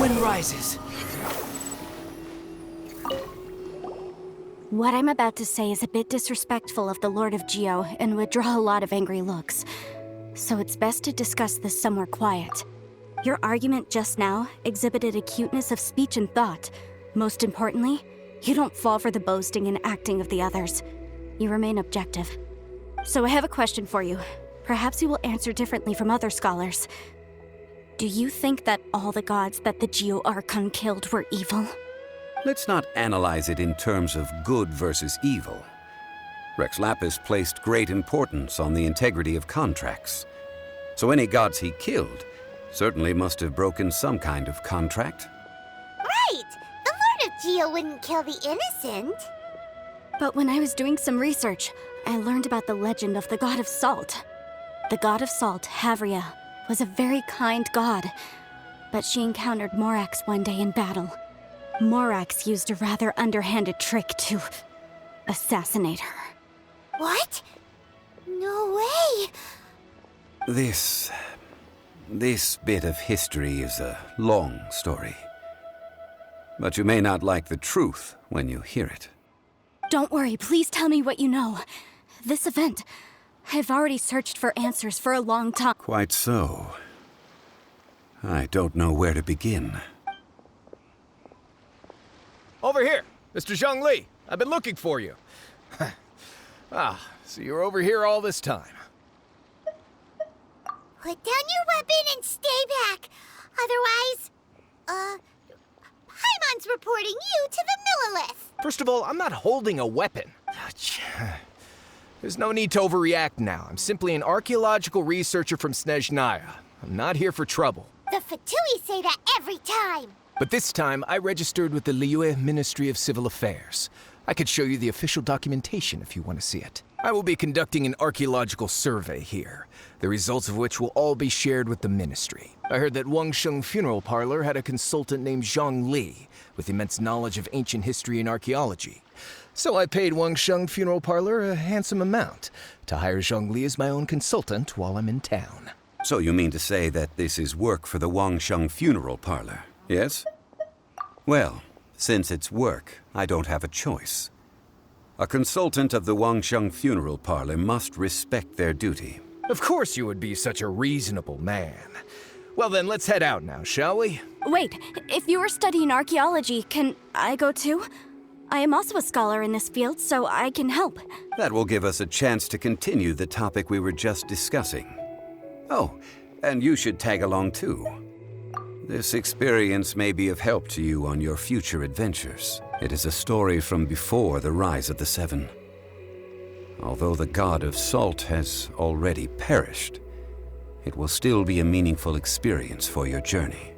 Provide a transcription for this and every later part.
Zhonglin rises. What I'm about to say is a bit disrespectful of the Lord of Geo and would draw a lot of angry looks. So it's best to discuss this somewhere quiet. Your argument just now exhibited acuteness of speech and thought. Most importantly, you don't fall for the boasting and acting of the others. You remain objective. So I have a question for you. Perhaps you will answer differently from other scholars. Do you think that all the gods that the Geo Archon killed were evil? Let's not analyze it in terms of good versus evil. Rex Lapis placed great importance on the integrity of contracts. So any gods he killed certainly must have broken some kind of contract. Right! The Lord of Geo wouldn't kill the innocent. But when I was doing some research, I learned about the legend of the god of salt. The god of salt, Havria, was a very kind god, but she encountered Morax one day in battle. Morax used a rather underhanded trick to assassinate her. What? No way! This bit of history is a long story. But you may not like the truth when you hear it. Don't worry, please tell me what you know. This event, I've already searched for answers for a long time. Quite so. I don't know where to begin. Over here, Mr. Zhonglin. I've been looking for you. So you're over here all this time. Put down your weapon and stay back. Otherwise, Paimon's reporting you to the Millilith. First of all, I'm not holding a weapon. There's no need to overreact now. I'm simply an archaeological researcher from Snezhnaya. I'm not here for trouble. The Fatui say that every time. But this time, I registered with the Liyue Ministry of Civil Affairs. I could show you the official documentation if you want to see it. I will be conducting an archaeological survey here, the results of which will all be shared with the ministry. I heard that Wangsheng Funeral Parlor had a consultant named Zhonglin with immense knowledge of ancient history and archaeology. So I paid Wangsheng Funeral Parlor a handsome amount to hire Zhonglin as my own consultant while I'm in town. So you mean to say that this is work for the Wangsheng Funeral Parlor, yes? Well, since it's work, I don't have a choice. A consultant of the Wangsheng Funeral Parlor must respect their duty. Of course you would be such a reasonable man. Well then, let's head out now, shall we? Wait, if you are studying archaeology, can I go too? I am also a scholar in this field, so I can help. That will give us a chance to continue the topic we were just discussing. Oh, and you should tag along too. This experience may be of help to you on your future adventures. It is a story from before the rise of the Seven. Although the god of salt has already perished, it will still be a meaningful experience for your journey.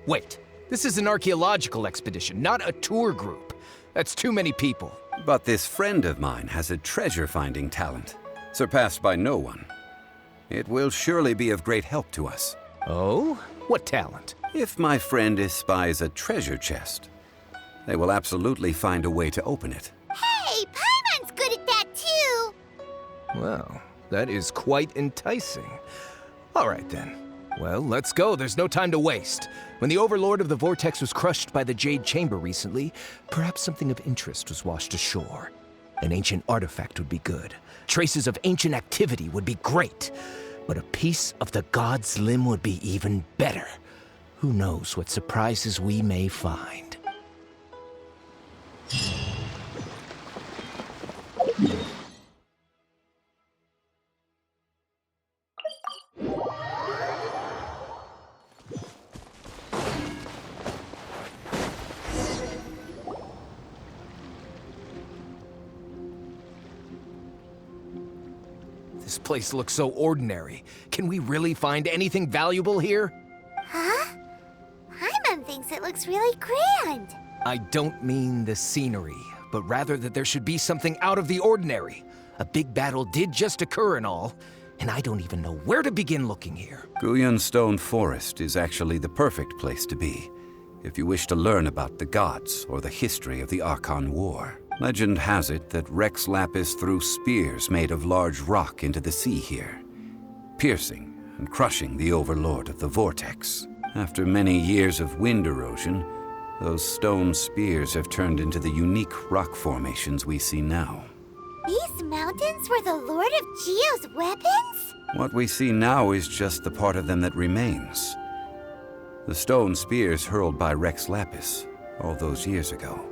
Wait. This is an archaeological expedition, not a tour group. That's too many people. But this friend of mine has a treasure-finding talent, surpassed by no one. It will surely be of great help to us. Oh? What talent? If my friend espies a treasure chest, they will absolutely find a way to open it. Hey, Paimon's good at that too. Well, that is quite enticing. All right then. Well, let's go. There's no time to waste. When the Overlord of the Vortex was crushed by the Jade Chamber recently, perhaps something of interest was washed ashore. An ancient artifact would be good. Traces of ancient activity would be great. But a piece of the god's limb would be even better. Who knows what surprises we may find. This place looks so ordinary. Can we really find anything valuable here? Huh? Paimon thinks it looks really grand. I don't mean the scenery, but rather that there should be something out of the ordinary. A big battle did just occur and all, and I don't even know where to begin looking here. Guyan Stone Forest is actually the perfect place to be, if you wish to learn about the gods or the history of the Archon War. Legend has it that Rex Lapis threw spears made of large rock into the sea here, piercing and crushing the Overlord of the Vortex. After many years of wind erosion, those stone spears have turned into the unique rock formations we see now. These mountains were the Lord of Geo's weapons? What we see now is just the part of them that remains. The stone spears hurled by Rex Lapis all those years ago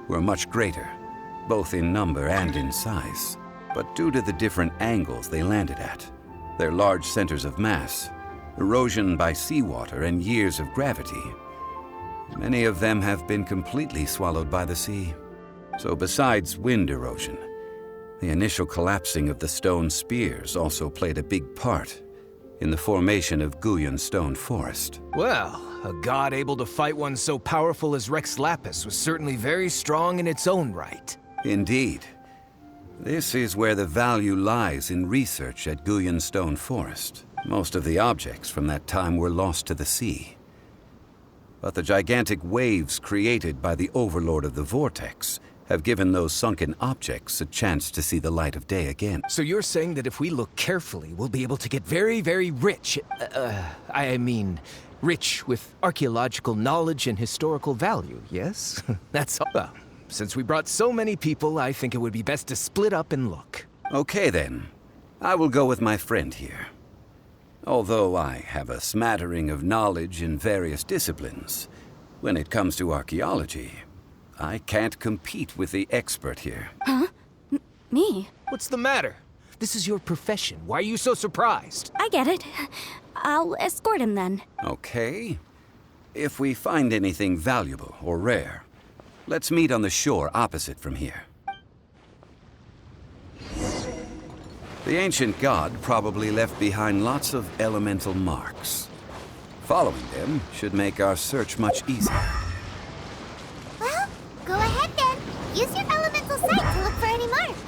were much greater, both in number and in size. But due to the different angles they landed at, their large centers of mass, erosion by seawater, and years of gravity, many of them have been completely swallowed by the sea. So besides wind erosion, the initial collapsing of the stone spears also played a big part in the formation of Guyan Stone Forest. Well, a god able to fight one so powerful as Rex Lapis was certainly very strong in its own right. Indeed. This is where the value lies in research at Guyan Stone Forest. Most of the objects from that time were lost to the sea. But the gigantic waves created by the Overlord of the Vortex have given those sunken objects a chance to see the light of day again. So you're saying that if we look carefully, we'll be able to get very, very rich. Rich with archaeological knowledge and historical value, yes? That's all. Well, since we brought so many people, I think it would be best to split up and look. Okay then. I will go with my friend here. Although I have a smattering of knowledge in various disciplines, when it comes to archaeology, I can't compete with the expert here. Huh? Me? What's the matter? This is your profession. Why are you so surprised? I get it. I'll escort him then. Okay. If we find anything valuable or rare, let's meet on the shore opposite from here. The ancient god probably left behind lots of elemental marks. Following them should make our search much easier. Well, go ahead then. Use your elemental sight to look for any marks.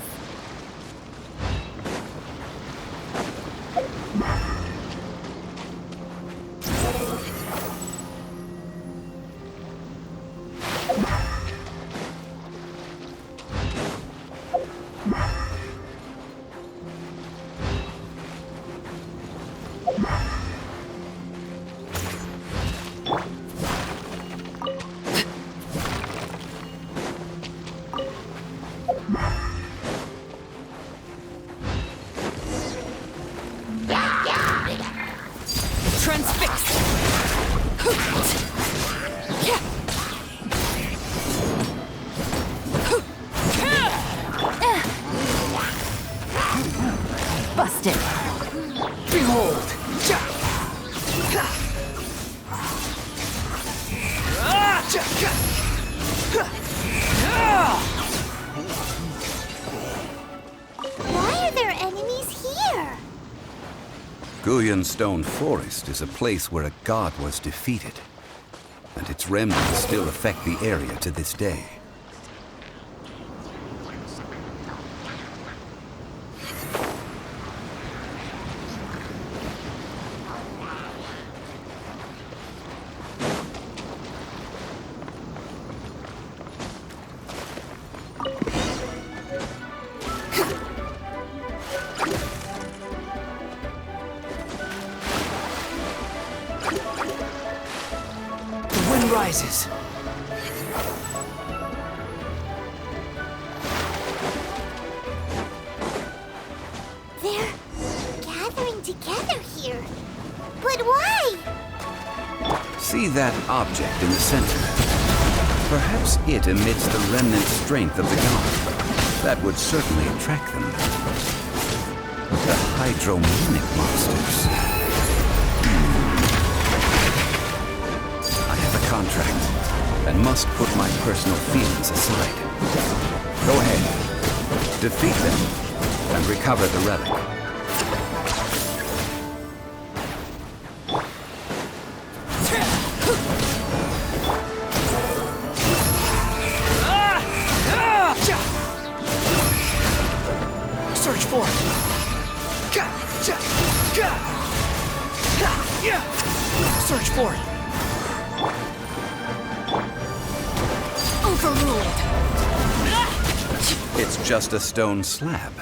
Busted. Behold! Why are there enemies here? Guyan Stone Forest is a place where a god was defeated, and its remnants still affect the area to this day. The wind rises. They're gathering together here. But why? See that object in the center? Perhaps it emits the remnant strength of the god. That would certainly attract them. The hydromonic monsters. I have a contract and must put my personal feelings aside. Go ahead, defeat them, and recover the relic. Search for it. Search for it. Overruled. It's just a stone slab,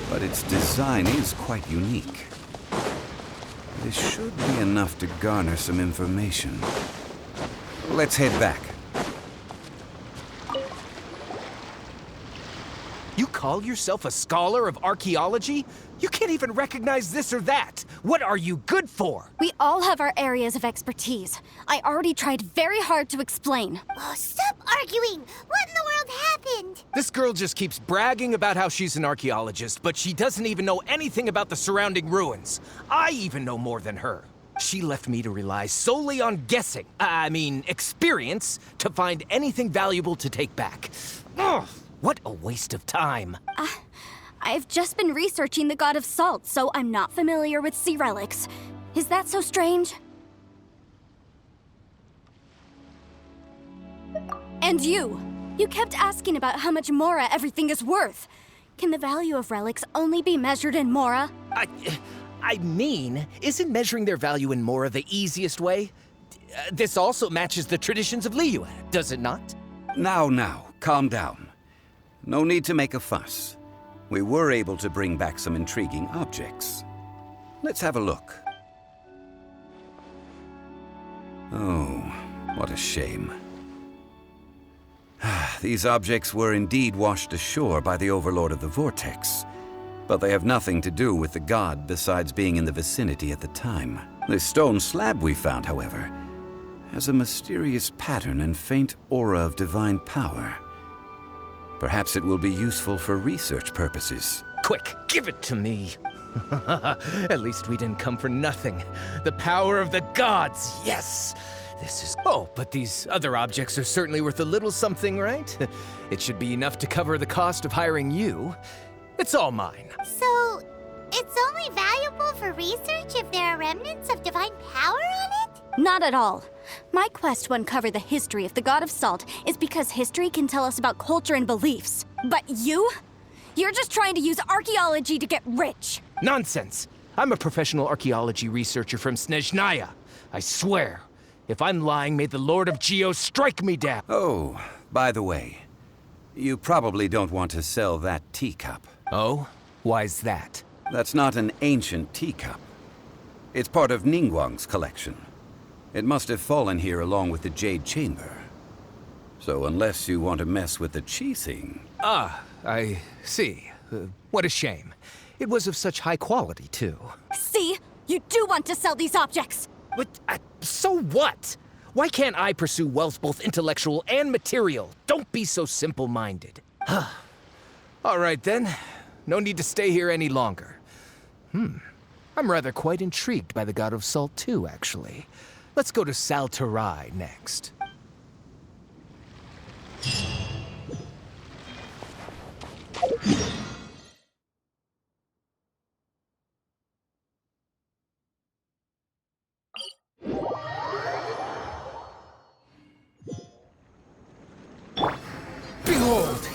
but its design is quite unique. This should be enough to garner some information. Let's head back. You call yourself a scholar of archaeology? You can't even recognize this or that. What are you good for? We all have our areas of expertise. I already tried very hard to explain. Oh, stop arguing! What in the world happened? This girl just keeps bragging about how she's an archaeologist, but she doesn't even know anything about the surrounding ruins. I even know more than her. She left me to rely solely on guessing, experience, to find anything valuable to take back. Ugh, what a waste of time. I've just been researching the god of salt, so I'm not familiar with sea relics. Is that so strange? And you kept asking about how much Mora everything is worth. Can the value of relics only be measured in Mora? Isn't measuring their value in Mora the easiest way? This also matches the traditions of Liyue, does it not? Now, calm down. No need to make a fuss. We were able to bring back some intriguing objects. Let's have a look. Oh, what a shame. These objects were indeed washed ashore by the Overlord of the Vortex, but they have nothing to do with the god besides being in the vicinity at the time. This stone slab we found, however, has a mysterious pattern and faint aura of divine power. Perhaps it will be useful for research purposes. Quick, give it to me. At least we didn't come for nothing. The power of the gods, yes! This is... Oh, but these other objects are certainly worth a little something, right? It should be enough to cover the cost of hiring you. It's all mine. So, it's only valuable for research if there are remnants of divine power on it? Not at all. My quest to uncover the history of the god of salt is because history can tell us about culture and beliefs. But you're just trying to use archaeology to get rich. Nonsense! I'm a professional archaeology researcher from Snezhnaya. I swear, if I'm lying, may the Lord of Geo strike me down. Oh, by the way, you probably don't want to sell that teacup. Oh? Why's that? That's not an ancient teacup. It's part of Ningguang's collection. It must have fallen here along with the Jade Chamber. So unless you want to mess with the Qixing... Ah, I see. What a shame. It was of such high quality, too. See? You do want to sell these objects! But, so what? Why can't I pursue wealth both intellectual and material? Don't be so simple-minded. All right, then. No need to stay here any longer. I'm rather quite intrigued by the God of Salt, too, actually. Let's go to Saltarai next. Behold!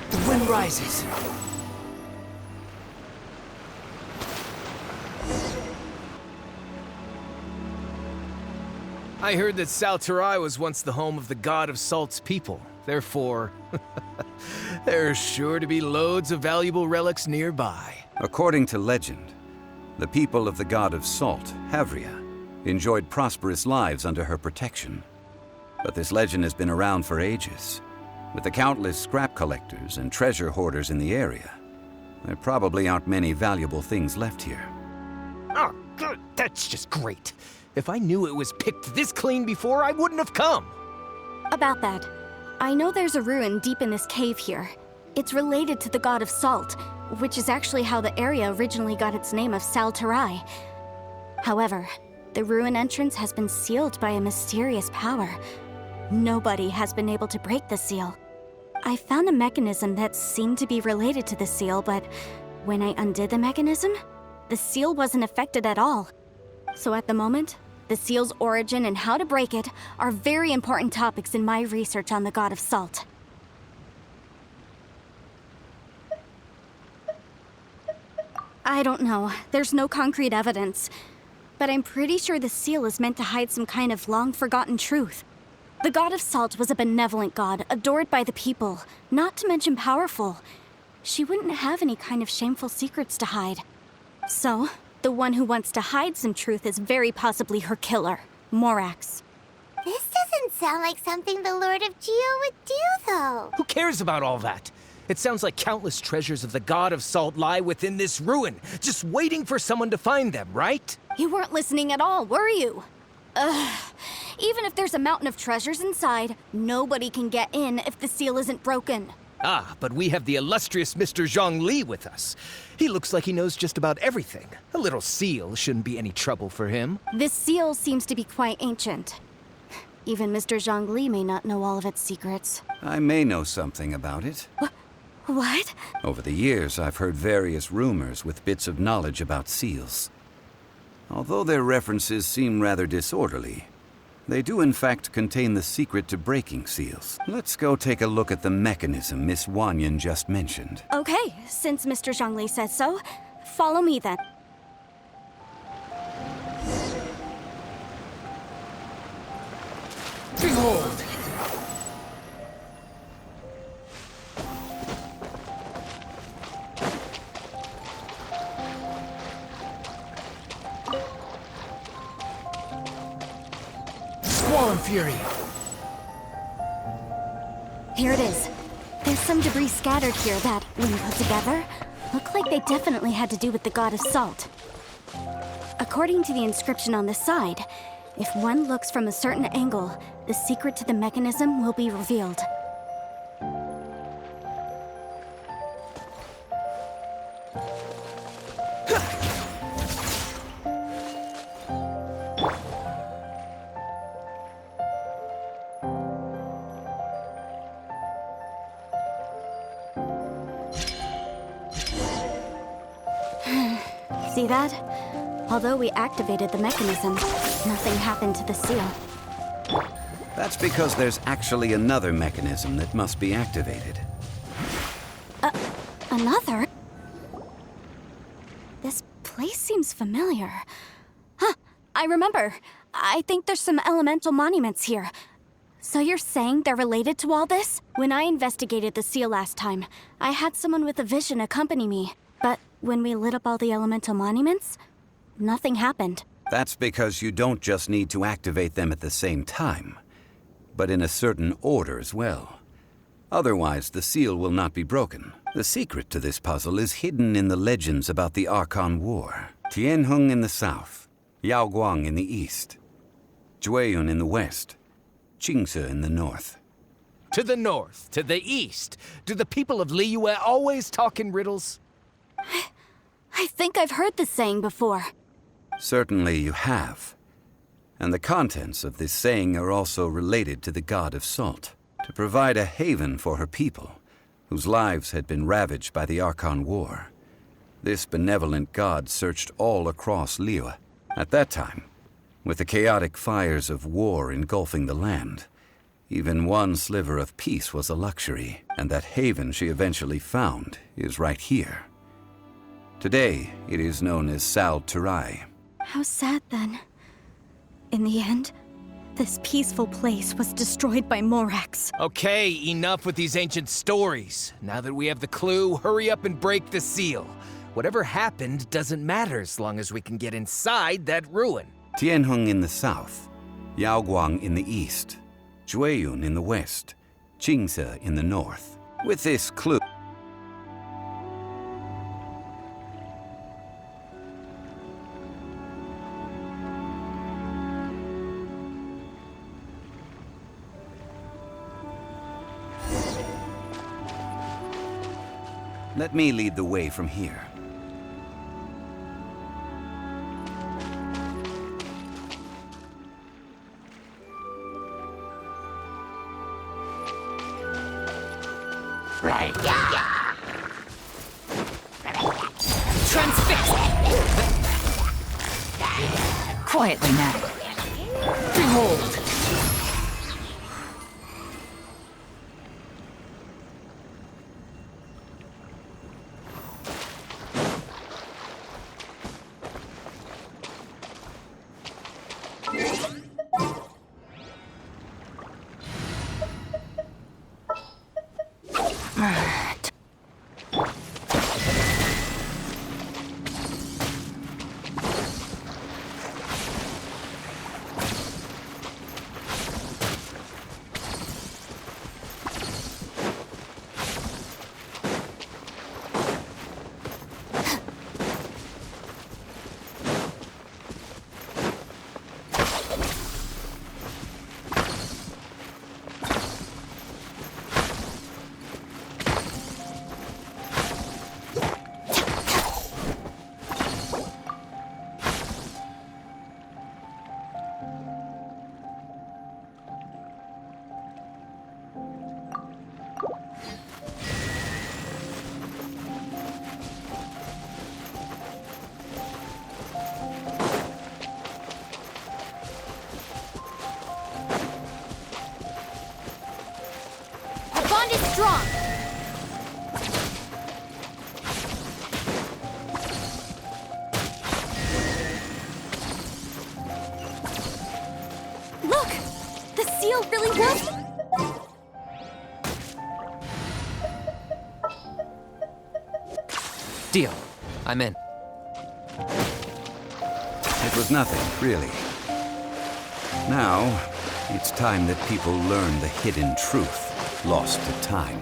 The wind rises. I heard that Saltarai was once the home of the God of Salt's people. Therefore, there's sure to be loads of valuable relics nearby. According to legend, the people of the God of Salt, Havria, enjoyed prosperous lives under her protection. But this legend has been around for ages. With the countless scrap collectors and treasure hoarders in the area, there probably aren't many valuable things left here. Oh, good. That's just great. If I knew it was picked this clean before, I wouldn't have come. About that, I know there's a ruin deep in this cave here. It's related to the god of salt, which is actually how the area originally got its name of Saltarai. However, the ruin entrance has been sealed by a mysterious power. Nobody has been able to break the seal. I found a mechanism that seemed to be related to the seal, but when I undid the mechanism, the seal wasn't affected at all. So at the moment, the seal's origin and how to break it are very important topics in my research on the god of salt. I don't know. There's no concrete evidence. but I'm pretty sure the seal is meant to hide some kind of long-forgotten truth. The god of salt was a benevolent god, adored by the people, not to mention powerful. She wouldn't have any kind of shameful secrets to hide. So, the one who wants to hide some truth is very possibly her killer, Morax. This doesn't sound like something the Lord of Geo would do, though. Who cares about all that? It sounds like countless treasures of the god of salt lie within this ruin, just waiting for someone to find them, right? You weren't listening at all, were you? Even if there's a mountain of treasures inside, nobody can get in if the seal isn't broken. Ah, but we have the illustrious Mr. Zhonglin with us. He looks like he knows just about everything. A little seal shouldn't be any trouble for him. This seal seems to be quite ancient. Even Mr. Zhonglin may not know all of its secrets. I may know something about it. What? Over the years, I've heard various rumors with bits of knowledge about seals. Although their references seem rather disorderly, they do in fact contain the secret to breaking seals. Let's go take a look at the mechanism Miss Wanyan just mentioned. Okay, since Mr. Zhonglin says so, follow me then. Behold! Squall and Fury! Here it is. There's some debris scattered here that, when put together, look like they definitely had to do with the god of salt. According to the inscription on the side, if one looks from a certain angle, the secret to the mechanism will be revealed. See that? Although we activated the mechanism, nothing happened to the seal. That's because there's actually another mechanism that must be activated. Another? This place seems familiar. Huh, I remember. I think there's some elemental monuments here. So you're saying they're related to all this? When I investigated the seal last time, I had someone with a vision accompany me. But when we lit up all the elemental monuments, nothing happened. That's because you don't just need to activate them at the same time, but in a certain order as well. Otherwise, the seal will not be broken. The secret to this puzzle is hidden in the legends about the Archon War. Tianheng in the south, Yaoguang in the east, Jueyun in the west, Qingce in the north. To the north, to the east. Do the people of Liyue always talk in riddles? I think I've heard this saying before. Certainly you have. And the contents of this saying are also related to the god of salt, to provide a haven for her people, whose lives had been ravaged by the Archon War. This benevolent god searched all across Liyue. At that time, with the chaotic fires of war engulfing the land, even one sliver of peace was a luxury, and that haven she eventually found is right here. Today, it is known as Sal Turai. How sad then. In the end, this peaceful place was destroyed by Morax. Okay, enough with these ancient stories. Now that we have the clue, hurry up and break the seal. Whatever happened doesn't matter as long as we can get inside that ruin. Tianheng in the south, Yaoguang in the east, Jueyun in the west, Qingce in the north. With this clue, let me lead the way from here. Transfix! Quietly now. Behold! Our bond is strong. Look! The seal really was. Deal. I'm in. It was nothing, really. Now, it's time that people learn the hidden truth lost to time.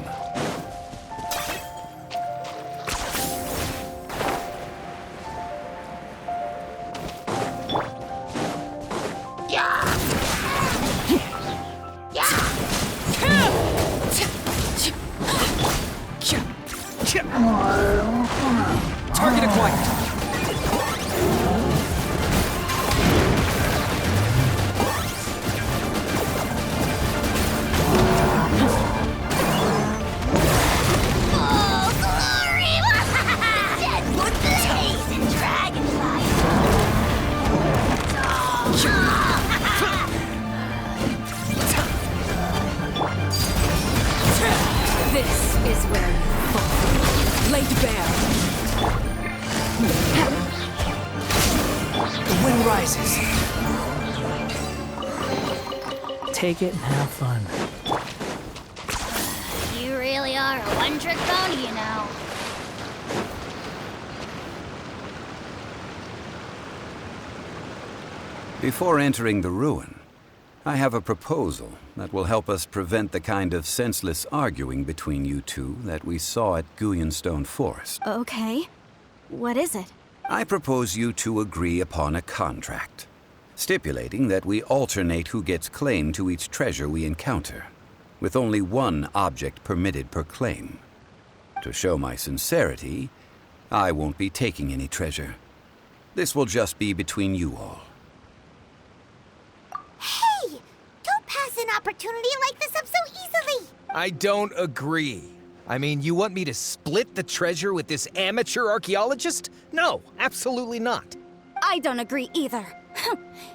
Target acquired. Oh, glory! Deadwood blaze and dragonfire. This is where you fall. Laid bare. The wind rises. Take it and have fun. You really are a one-trick pony, you know. Before entering the ruin, I have a proposal that will help us prevent the kind of senseless arguing between you two that we saw at Guyonstone Forest. Okay. What is it? I propose you two agree upon a contract, stipulating that we alternate who gets claim to each treasure we encounter, with only one object permitted per claim. To show my sincerity, I won't be taking any treasure. This will just be between you all. Hey! Don't pass an opportunity like this up so easily! I don't agree. I mean, you want me to split the treasure with this amateur archaeologist? No, absolutely not. I don't agree either.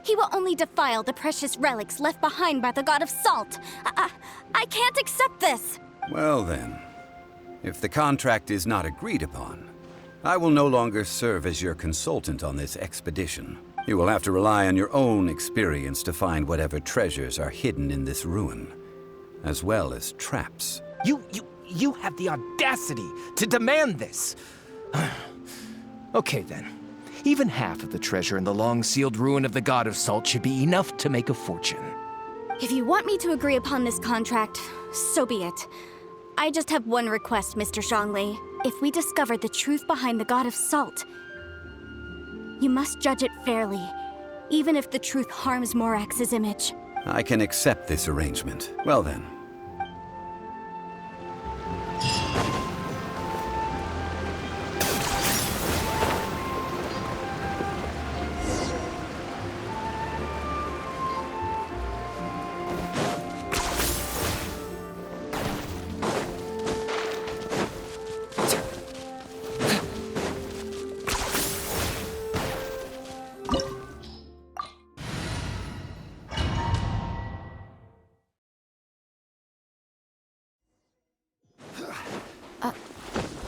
He will only defile the precious relics left behind by the god of salt. I can't accept this. Well then, if the contract is not agreed upon, I will no longer serve as your consultant on this expedition. You will have to rely on your own experience to find whatever treasures are hidden in this ruin, as well as traps. You have the audacity to demand this. Okay then. Even half of the treasure in the long-sealed ruin of the God of Salt should be enough to make a fortune. If you want me to agree upon this contract, so be it. I just have one request, Mr. Zhonglin. If we discover the truth behind the God of Salt, you must judge it fairly, even if the truth harms Morax's image. I can accept this arrangement. Well then.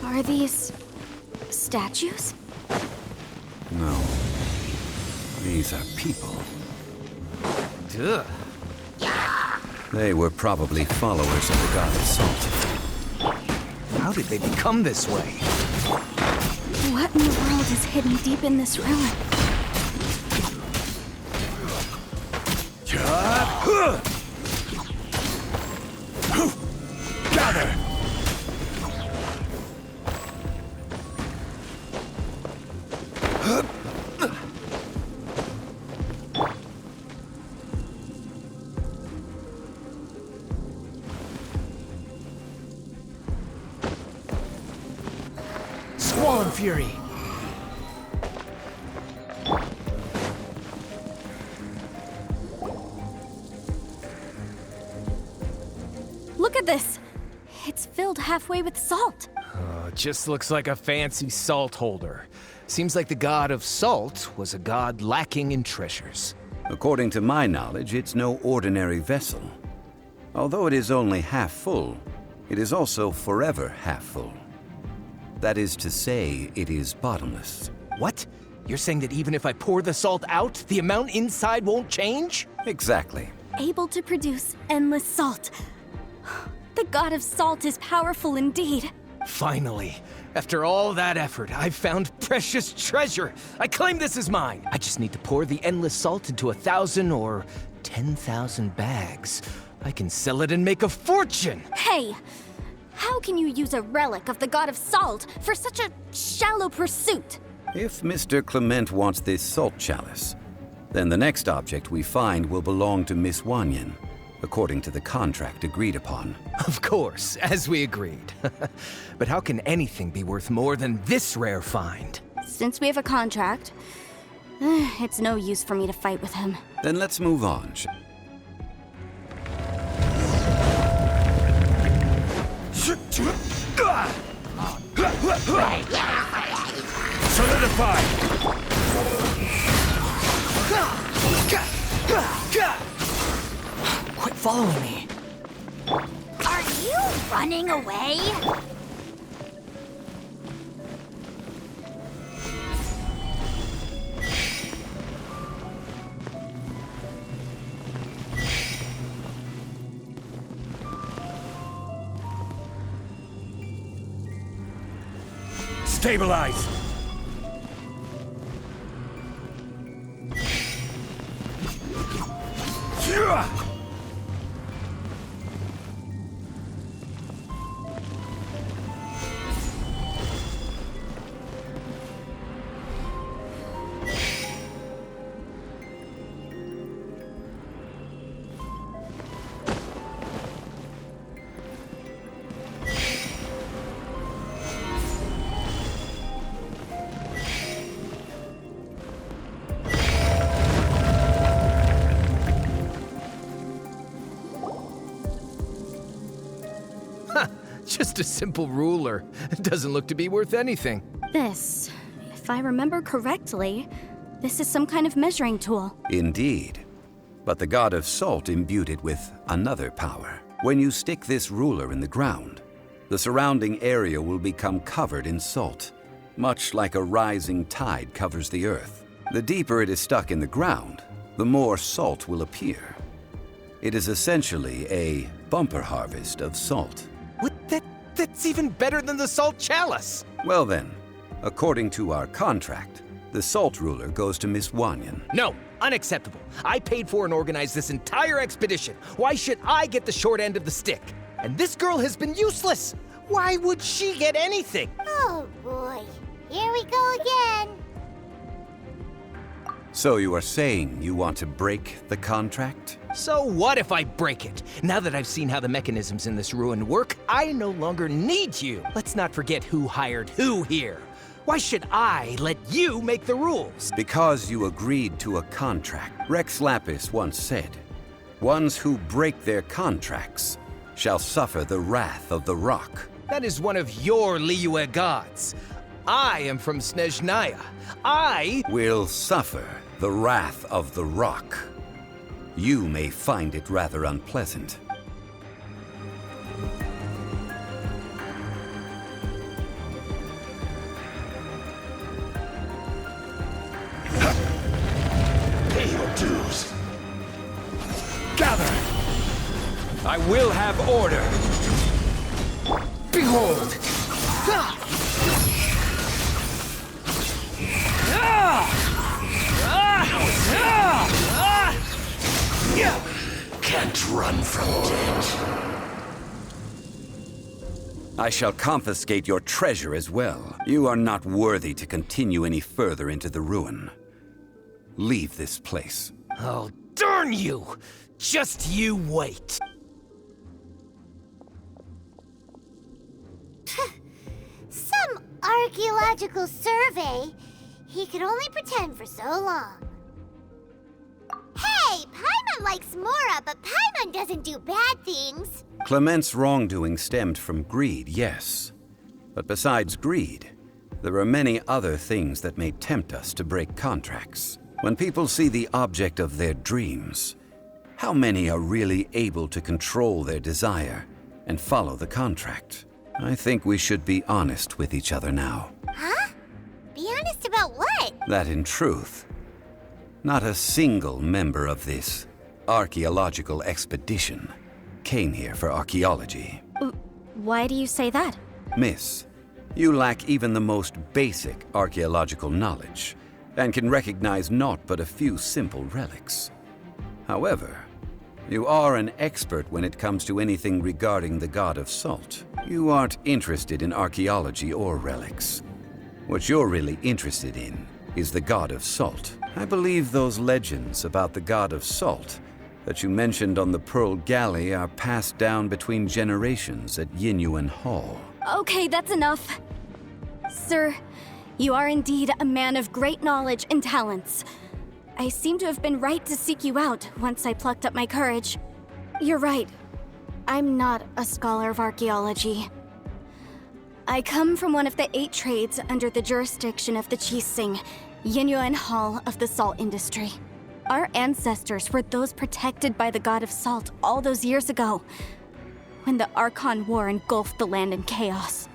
Are these statues? No. These are people. Duh. They were probably followers of the God of Salt. How did they become this way? What in the world is hidden deep in this ruin? Gather! Squall Fury. Look at this! It's filled halfway with salt. Just looks like a fancy salt holder. Seems like the god of salt was a god lacking in treasures. According to my knowledge, it's no ordinary vessel. Although it is only half full, it is also forever half full. That is to say, it is bottomless. What? You're saying that even if I pour the salt out, the amount inside won't change? Exactly. Able to produce endless salt. The god of salt is powerful indeed. Finally, after all that effort, I've found precious treasure. I claim this as mine. I just need to pour the endless salt into 1,000 or 10,000 bags. I can sell it and make a fortune. Hey! How can you use a relic of the god of salt for such a shallow pursuit? If Mr. Clement wants this salt chalice, then the next object we find will belong to Miss Wanyan, according to the contract agreed upon. Of course, as we agreed. But how can anything be worth more than this rare find? Since we have a contract, it's no use for me to fight with him. Then let's move on. Solidify! Quit following me. Are you running away? Stabilize! Just a simple ruler. It doesn't look to be worth anything. This, if I remember correctly, this is some kind of measuring tool. Indeed. But the god of salt imbued it with another power. When you stick this ruler in the ground, the surrounding area will become covered in salt, much like a rising tide covers the earth. The deeper it is stuck in the ground, the more salt will appear. It is essentially a bumper harvest of salt. What? That's even better than the salt chalice! Well then, according to our contract, the salt ruler goes to Miss Wanyan. No, unacceptable. I paid for and organized this entire expedition. Why should I get the short end of the stick? And this girl has been useless. Why would she get anything? Oh boy, here we go again. So you are saying you want to break the contract? So what if I break it? Now that I've seen how the mechanisms in this ruin work, I no longer need you. Let's not forget who hired who here. Why should I let you make the rules? Because you agreed to a contract. Rex Lapis once said, "Ones who break their contracts shall suffer the wrath of the rock." That is one of your Liyue gods. I am from Snezhnaya. I Will suffer the wrath of the rock. You may find it rather unpleasant. pay your dues. Gather! I will have order. Behold! Can't run from death. I shall confiscate your treasure as well. You are not worthy to continue any further into the ruin. Leave this place. Oh, darn you! Just you wait! Some archaeological survey. He could only pretend for so long. Hey, Paimon likes Mora, but Paimon doesn't do bad things. Clement's wrongdoing stemmed from greed, yes. But besides greed, there are many other things that may tempt us to break contracts. When people see the object of their dreams, how many are really able to control their desire and follow the contract? I think we should be honest with each other now. Huh? Be honest about what? That in truth, not a single member of this archaeological expedition came here for archaeology. Why do you say that? Miss, you lack even the most basic archaeological knowledge and can recognize naught but a few simple relics. However, you are an expert when it comes to anything regarding the god of salt. You aren't interested in archaeology or relics. What you're really interested in is the god of salt. I believe those legends about the god of salt that you mentioned on the Pearl Galley are passed down between generations at Yinyuan Hall. Okay, that's enough. Sir, you are indeed a man of great knowledge and talents. I seem to have been right to seek you out once I plucked up my courage. You're right. I'm not a scholar of archaeology. I come from one of the 8 trades under the jurisdiction of the Qixing, Yinyuan Hall of the salt industry. Our ancestors were those protected by the god of salt all those years ago, when the Archon War engulfed the land in chaos.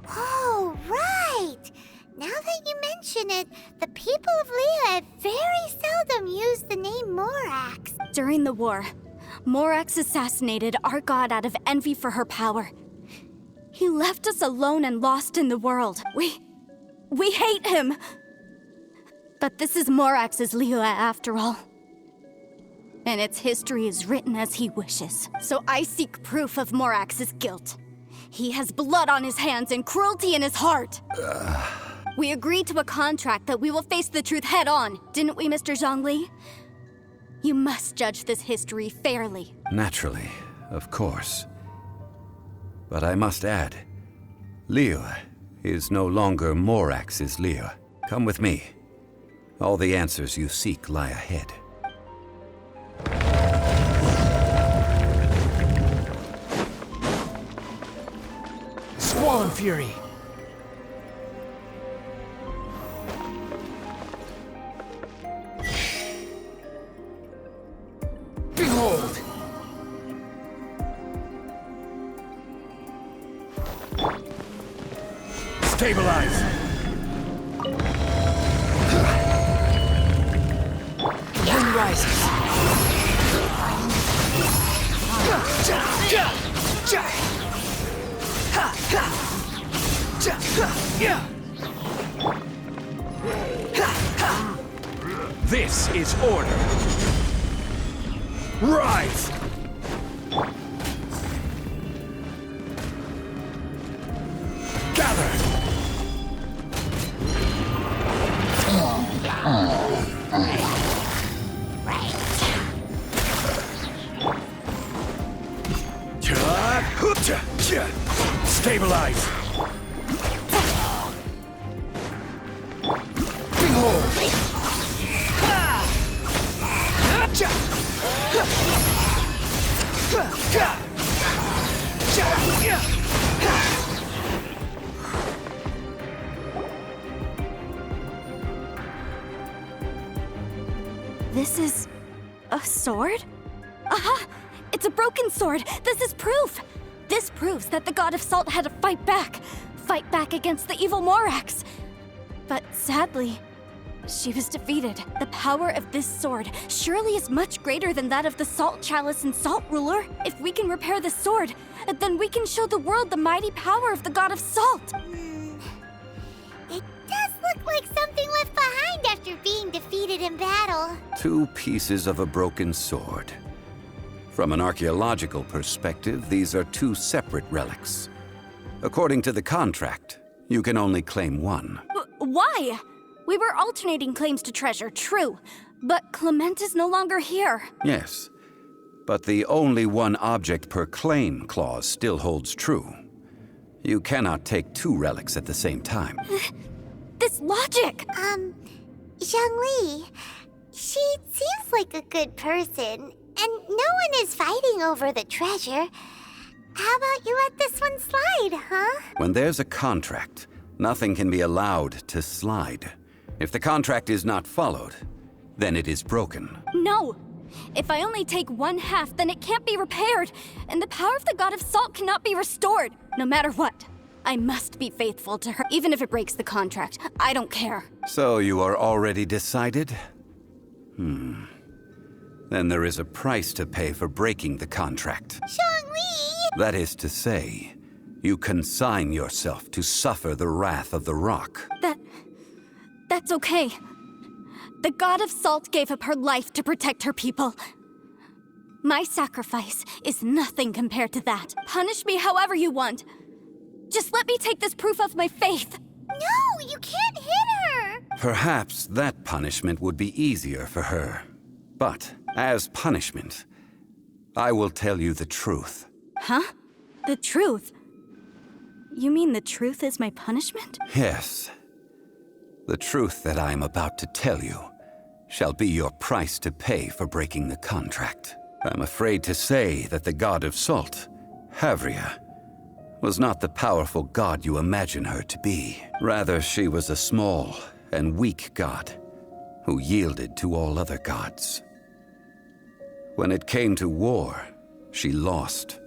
Oh, right! Now that you mention it, the people of Liyue very seldom use the name Morax. During the war, Morax assassinated our god out of envy for her power. He left us alone and lost in the world. We hate him! But this is Morax's Liyue after all. And its history is written as he wishes. So I seek proof of Morax's guilt. He has blood on his hands and cruelty in his heart. We agreed to a contract that we will face the truth head on, didn't we, Mr. Zhonglin? You must judge this history fairly. Naturally, of course. But I must add, Liyue is no longer Morax's Liyue. Come with me. All the answers you seek lie ahead. Squall and fury. Behold! Stabilize. The wind rises. This is order. Rise! Gather! Stabilize. Behold! This is a sword? Aha! It's a broken sword! This is proof! This proves that the god of salt had to fight back against the evil Morax. But sadly, She was defeated. The power of this sword surely is much greater than that of the Salt Chalice and Salt Ruler. If we can repair the sword, then we can show the world the mighty power of the God of Salt. It does look like something left behind after being defeated in battle. 2 pieces of a broken sword. From an archaeological perspective, these are 2 separate relics. According to the contract, you can only claim one. Why? We were alternating claims to treasure, true. But Clement is no longer here. Yes, but the only one object per claim clause still holds true. You cannot take 2 relics at the same time. This logic! Zhongli, she seems like a good person, and no one is fighting over the treasure. How about you let this one slide, huh? When there's a contract, nothing can be allowed to slide. If the contract is not followed, then it is broken. No! If I only take 1/2, then it can't be repaired, and the power of the God of Salt cannot be restored. No matter what, I must be faithful to her, even if it breaks the contract. I don't care. So you are already decided? Then there is a price to pay for breaking the contract. Zhongli! That is to say, you consign yourself to suffer the wrath of the rock. That's okay. The God of Salt gave up her life to protect her people. My sacrifice is nothing compared to that. Punish me however you want. Just let me take this proof of my faith. No, you can't hit her! Perhaps that punishment would be easier for her. But, as punishment, I will tell you the truth. Huh? The truth? You mean the truth is my punishment? Yes. The truth that I am about to tell you shall be your price to pay for breaking the contract. I'm afraid to say that the God of Salt, Havria, was not the powerful god you imagine her to be. Rather, she was a small and weak god who yielded to all other gods. When it came to war, she lost,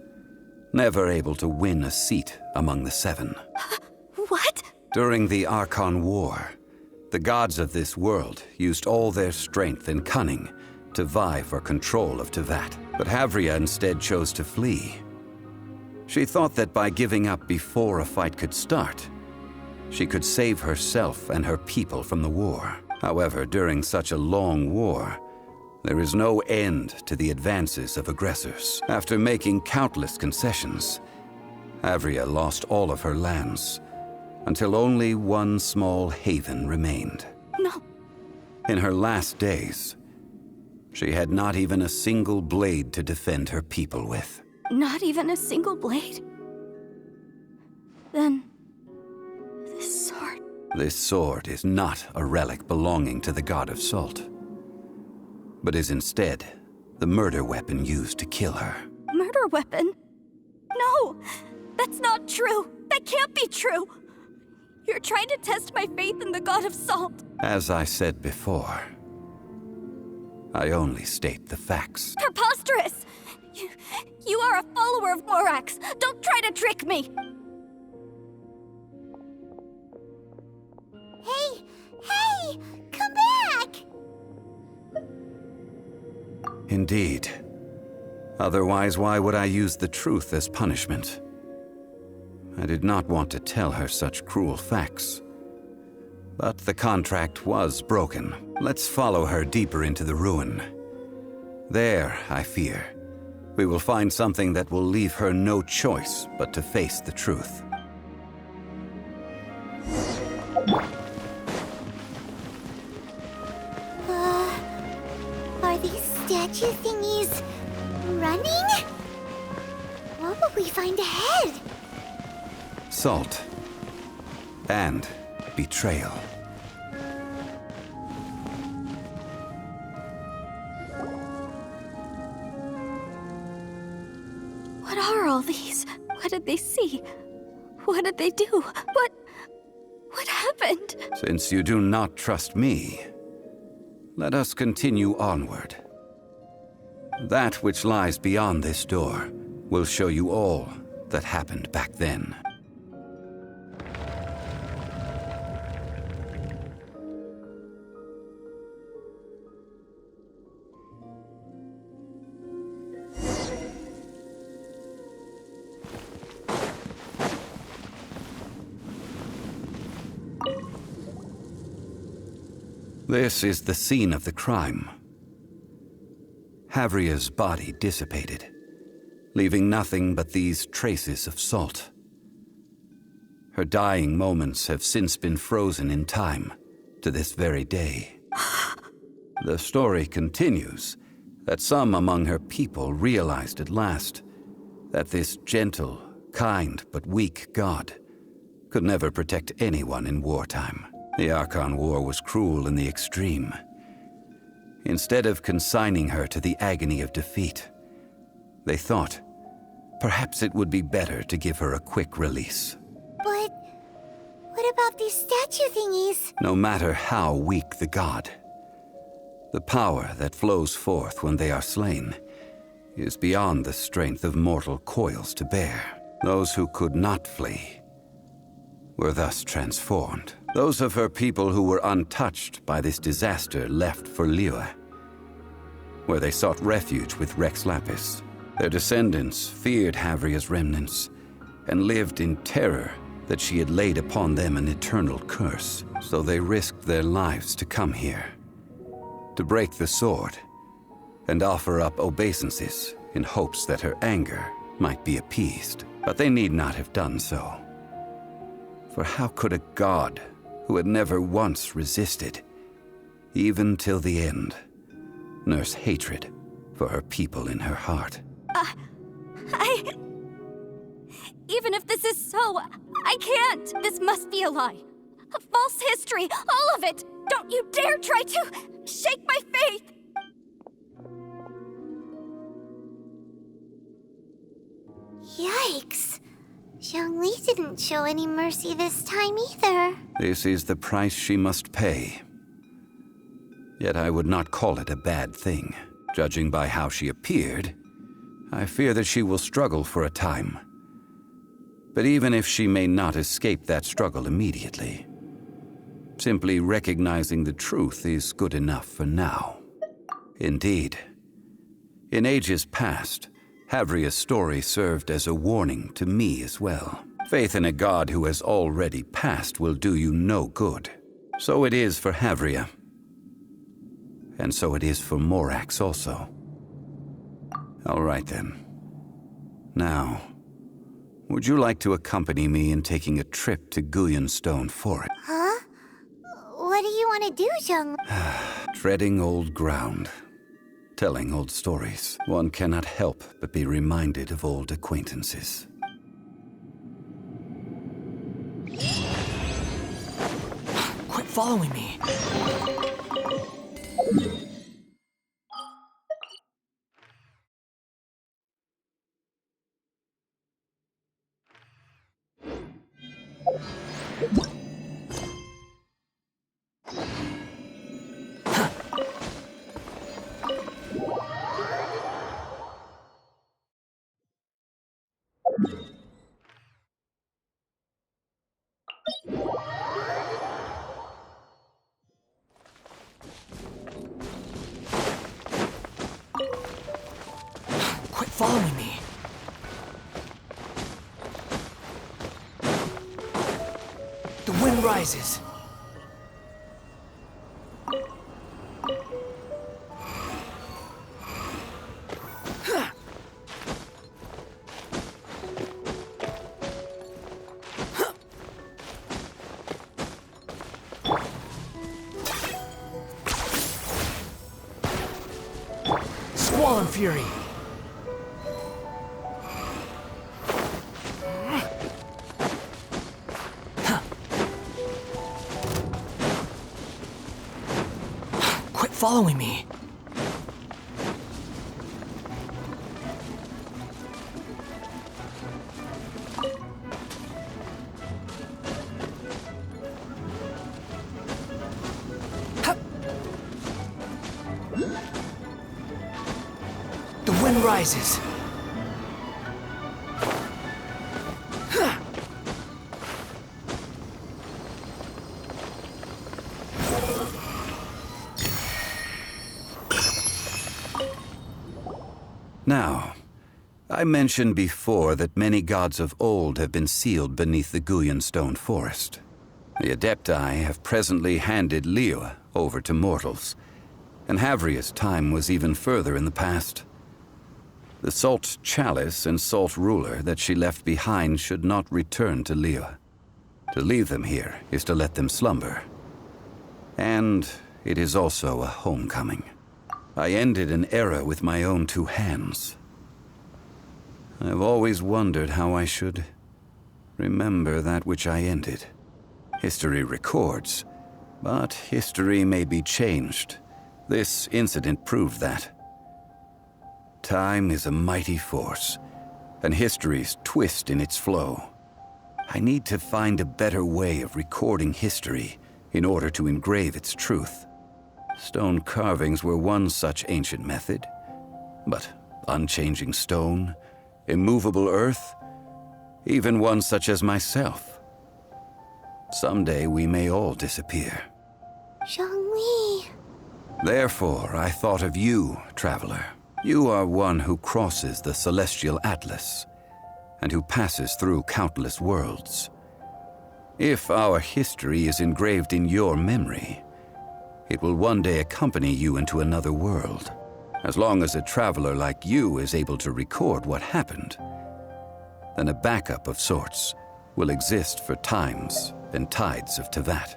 never able to win a seat among the 7. What? During the Archon War, the gods of this world used all their strength and cunning to vie for control of Tevat. But Havria instead chose to flee. She thought that by giving up before a fight could start, she could save herself and her people from the war. However, during such a long war, there is no end to the advances of aggressors. After making countless concessions, Havria lost all of her lands, until only one small haven remained. No. In her last days, she had not even a single blade to defend her people with. Not even a single blade? Then, this sword... This sword is not a relic belonging to the God of Salt, but is instead the murder weapon used to kill her. Murder weapon? No! That's not true! That can't be true! You're trying to test my faith in the God of Salt. As I said before, I only state the facts. Preposterous! You are a follower of Morax. Don't try to trick me! Hey! Come back! Indeed. Otherwise, why would I use the truth as punishment? I did not want to tell her such cruel facts. But the contract was broken. Let's follow her deeper into the ruin. There, I fear, we will find something that will leave her no choice but to face the truth. Are these statue thingies running? What will we find ahead? Salt. And betrayal. What are all these? What did they see? What did they do? What happened? Since you do not trust me, let us continue onward. That which lies beyond this door will show you all that happened back then. This is the scene of the crime. Havria's body dissipated, leaving nothing but these traces of salt. Her dying moments have since been frozen in time to this very day. The story continues that some among her people realized at last that this gentle, kind, but weak god could never protect anyone in wartime. The Archon War was cruel in the extreme. Instead of consigning her to the agony of defeat, they thought perhaps it would be better to give her a quick release. But what about these statue thingies? No matter how weak the god, the power that flows forth when they are slain is beyond the strength of mortal coils to bear. Those who could not flee were thus transformed. Those of her people who were untouched by this disaster left for Liyue, where they sought refuge with Rex Lapis. Their descendants feared Havria's remnants and lived in terror that she had laid upon them an eternal curse. So they risked their lives to come here, to break the sword and offer up obeisances in hopes that her anger might be appeased. But they need not have done so. For how could a god who had never once resisted, even till the end, nurse hatred for her people in her heart? Even if this is so, I can't! This must be a lie. A false history, all of it! Don't you dare try to shake my faith! Yikes. Zhongli didn't show any mercy this time either. This is the price she must pay. Yet I would not call it a bad thing. Judging by how she appeared, I fear that she will struggle for a time. But even if she may not escape that struggle immediately, simply recognizing the truth is good enough for now. Indeed, in ages past, Havria's story served as a warning to me as well. Faith in a god who has already passed will do you no good. So it is for Havria. And so it is for Morax also. All right then. Now, would you like to accompany me in taking a trip to Guyonstone Forest? Huh? What do you want to do, Zhongli? Treading old ground. Telling old stories. One cannot help but be reminded of old acquaintances. Quit following me. Quit following me. The wind rises. Squall Fury. Quit following me. The wind rises. Now, I mentioned before that many gods of old have been sealed beneath the Guyonstone Forest. The Adepti have presently handed Liyue over to mortals, and Havria's time was even further in the past. The Salt Chalice and Salt Ruler that she left behind should not return to Liyue. To leave them here is to let them slumber. And it is also a homecoming. I ended an era with my own two hands. I've always wondered how I should remember that which I ended. History records, but history may be changed. This incident proved that. Time is a mighty force, and history's twist in its flow. I need to find a better way of recording history in order to engrave its truth. Stone carvings were one such ancient method, but unchanging stone, immovable earth, even one such as myself. Someday we may all disappear. Zhongli. Therefore, I thought of you, traveler. You are one who crosses the celestial atlas, and who passes through countless worlds. If our history is engraved in your memory, it will one day accompany you into another world. As long as a traveler like you is able to record what happened, then a backup of sorts will exist for times and tides of Teyvat.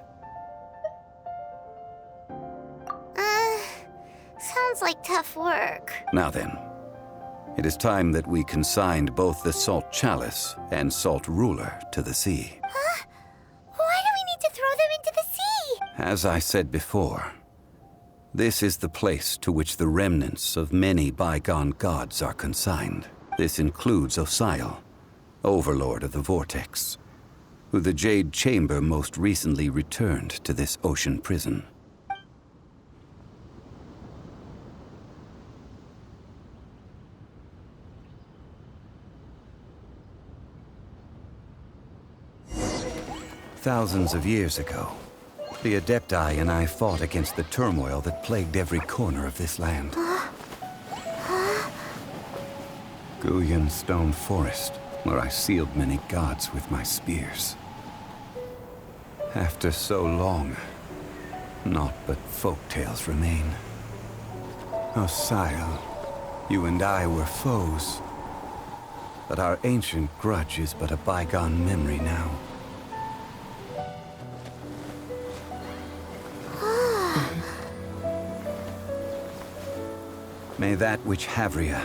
Sounds like tough work. Now then, it is time that we consigned both the Salt Chalice and Salt Ruler to the sea. Huh? Why do we need to throw them into the sea? As I said before, this is the place to which the remnants of many bygone gods are consigned. This includes Osial, Overlord of the Vortex, who the Jade Chamber most recently returned to this ocean prison. Thousands of years ago, the Adepti and I fought against the turmoil that plagued every corner of this land. Guyan Stone Forest, where I sealed many gods with my spears. After so long, naught but folk tales remain. Osial, you and I were foes, but our ancient grudge is but a bygone memory now. May that which Havria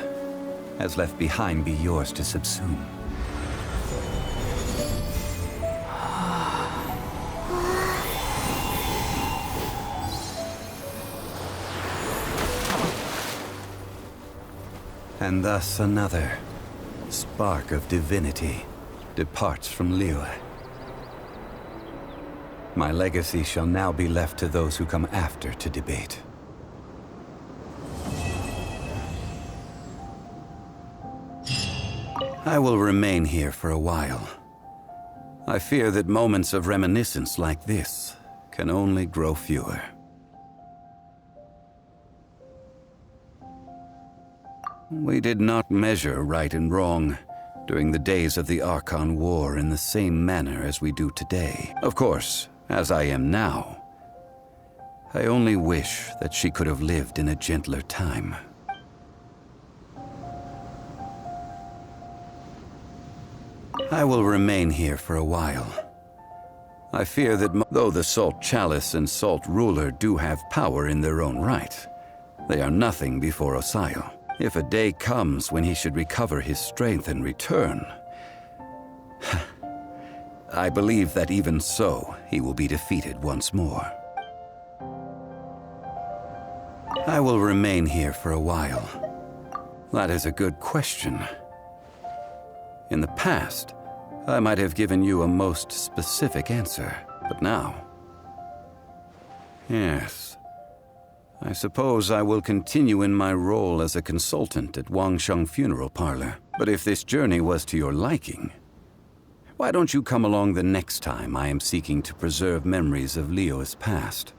has left behind be yours to subsume. And thus another spark of divinity departs from Liyue. My legacy shall now be left to those who come after to debate. I will remain here for a while. I fear that moments of reminiscence like this can only grow fewer. We did not measure right and wrong during the days of the Archon War in the same manner as we do today. Of course, as I am now, I only wish that she could have lived in a gentler time. I will remain here for a while. I fear that though the Salt Chalice and Salt Ruler do have power in their own right, they are nothing before Osial. If a day comes when he should recover his strength and return, I believe that even so, he will be defeated once more. I will remain here for a while. That is a good question. In the past, I might have given you a most specific answer, but now... Yes. I suppose I will continue in my role as a consultant at Wangsheng Funeral Parlor. But if this journey was to your liking, why don't you come along the next time I am seeking to preserve memories of Liyue's past?